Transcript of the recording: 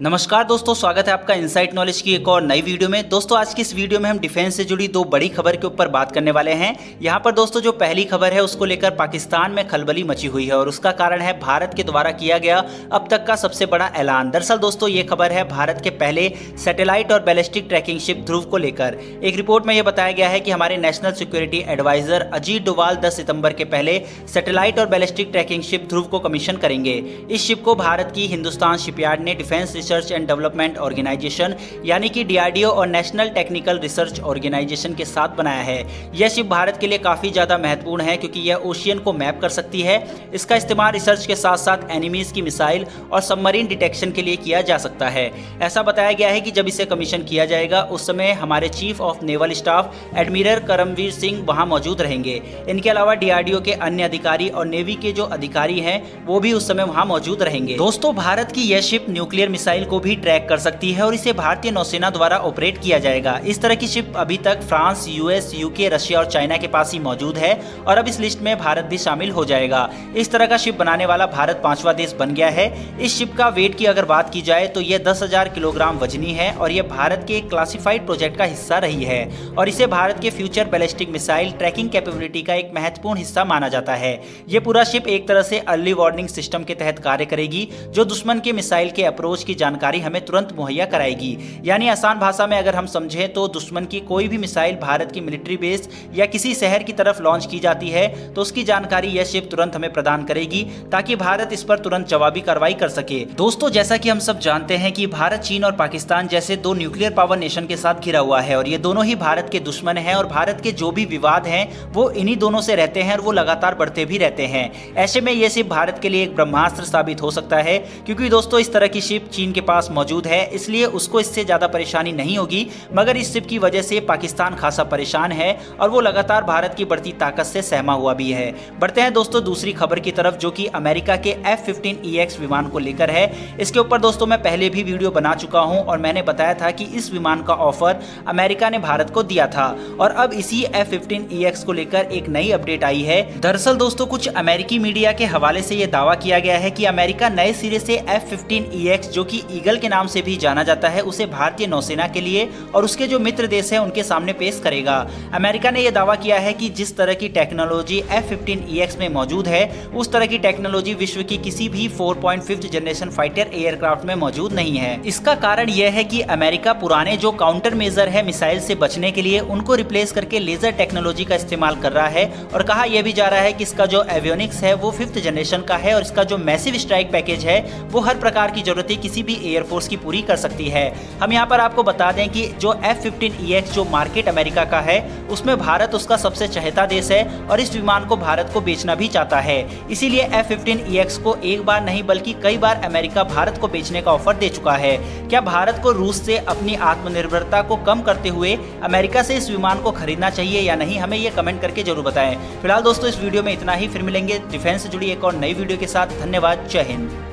नमस्कार दोस्तों, स्वागत है आपका इनसाइट नॉलेज की एक और नई वीडियो में। दोस्तों आज की इस वीडियो में हम डिफेंस से जुड़ी दो बड़ी खबर के ऊपर बात करने वाले हैं। यहाँ पर दोस्तों जो पहली खबर है उसको लेकर पाकिस्तान में खलबली मची हुई है और उसका कारण है भारत के द्वारा किया गया अब तक का सबसे बड़ा ऐलान। दरअसल दोस्तों ये खबर है भारत के पहले सैटेलाइट और बैलिस्टिक ट्रैकिंग शिप ध्रुव को लेकर। एक रिपोर्ट में यह बताया गया है कि हमारे national security adviser Ajit Doval 10 सितंबर के पहले सैटेलाइट और बैलिस्टिक ट्रैकिंग शिप ध्रुव को कमीशन करेंगे। इस शिप को भारत की हिंदुस्तान शिपयार्ड ने defence research and development organisation यानी कि डीआरडीओ और नेशनल टेक्निकल रिसर्च ऑर्गेनाइजेशन के साथ बनाया है। यह शिप भारत के लिए काफी ज्यादा महत्वपूर्ण है क्योंकि यह ओशियन को मैप कर सकती है। इसका इस्तेमाल रिसर्च के साथ साथ एनिमीज की मिसाइल और सबमरीन डिटेक्शन के लिए किया जा सकता है। ऐसा बताया गया है कि जब इसे कमीशन किया जाएगा उस समय हमारे chief of naval staff admiral Karambir Singh वहां मौजूद रहेंगे। इनके अलावा डीआरडीओ के अन्य अधिकारी और नेवी के जो अधिकारी हैं वो भी उस समय वहां मौजूद रहेंगे। दोस्तों भारत की यह शिप न्यूक्लियर मिसाइल को भी ट्रैक कर सकती है और इसे भारतीय नौसेना द्वारा ऑपरेट किया जाएगा। इस तरह की शिप अभी तक फ्रांस, यूएस, यूके, रशिया और चाइना के पास ही मौजूद है और अब इस लिस्ट में भारत भी शामिल हो जाएगा। इस तरह का शिप बनाने वाला भारत 5वां देश बन गया है। इस शिप का वेट की अगर बात की जाए तो यह 10,000 किलोग्राम वजनी है और यह भारत के एक क्लासिफाइड प्रोजेक्ट का हिस्सा रही है और इसे भारत के future ballistic missile tracking capability का एक महत्वपूर्ण हिस्सा माना जाता है। यह पूरा शिप एक तरह से अर्ली वार्निंग सिस्टम के तहत कार्य करेगी जो दुश्मन के मिसाइल के अप्रोच की जानकारी हमें तुरंत मुहैया कराएगी। यानी आसान भाषा में अगर हम समझें तो दुश्मन की कोई भी मिसाइल भारत की मिलिट्री बेस या किसी शहर की तरफ लॉन्च की जाती है तो उसकी जानकारी यह शिप तुरंत हमें प्रदान करेगी ताकि भारत इस पर तुरंत जवाबी कार्रवाई कर सके। दोस्तों जैसा कि हम सब जानते हैं कि भारत, चीन और पाकिस्तान जैसे दो न्यूक्लियर पावर नेशन के साथ घिरा हुआ है और ये दोनों ही भारत के दुश्मन हैं और भारत के जो भी विवाद हैं वो इन्हीं दोनों से रहते हैं और वो लगातार बढ़ते भी रहते हैं। ऐसे में यह शिप भारत के लिए एक ब्रह्मास्त्र साबित हो सकता है क्योंकि दोस्तों इस तरह की शिप चीन के पास मौजूद है, इसलिए उसको इससे ज्यादा परेशानी नहीं होगी। मगर इस शिप की वजह से पाकिस्तान खासा परेशान है और वो लगातार भारत की बढ़ती ताकत से सहमा हुआ भी है। बढ़ते हैं दोस्तों दूसरी खबर की तरफ जो कि अमेरिका के F-15EX विमान को लेकर है। इसके ऊपर दोस्तों मैं पहले भी वीडियो बना चुका हूं और मैंने बताया था कि इस विमान का ऑफर अमेरिका ने भारत को दिया था और अब इसी F-15EX को लेकर एक नई अपडेट आई है। दरअसल दोस्तों कुछ अमेरिकी मीडिया के हवाले से यह दावा किया गया है कि अमेरिका नए सिरे से F-15EX जो कि ईगल के नाम से भी जाना जाता है उसे भारतीय नौसेना के लिए और उसके जो मित्र देश है उनके सामने पेश करेगा। अमेरिका ने यह दावा किया है कि जिस तरह की टेक्नोलॉजी F-15EX में मौजूद है उस तरह की टेक्नोलॉजी विश्व की किसी भी 4.5th जनरेशन फाइटर एयरक्राफ्ट में मौजूद नहीं है। इसका कारण यह है कि अमेरिका पुराने जो काउंटर मेजर है मिसाइल से बचने के लिए उनको रिप्लेस करके लेजर टेक्नोलॉजी का इस्तेमाल कर रहा है और कहा यह भी जा रहा है कि इसका जो एवियोनिक्स है वो 5th जनरेशन का है और इसका जो मैसिव स्ट्राइक पैकेज है वो हर प्रकार की जरूरतें किसी भी एयरफोर्स की पूरी कर सकती है। हम यहाँ पर आपको बता दें कि जो F-15EX जो मार्केट अमेरिका का है उसमें भारत उसका सबसे चहेता देश है और इस विमान को भारत को बेचना भी चाहता है। इसीलिए F-15EX को एक बार नहीं बल्कि कई बार अमेरिका भारत को बेचने का ऑफर दे चुका है। क्या भारत को रूस से अपनी आत्मनिर्भरता को कम करते हुए अमेरिका से इस विमान को खरीदना चाहिए या नहीं, हमें यह कमेंट करके जरूर बताएं। फिलहाल दोस्तों इस वीडियो में इतना ही, फिर मिलेंगे डिफेंस से जुड़ी एक और नई वीडियो के साथ। धन्यवाद, जय हिंद।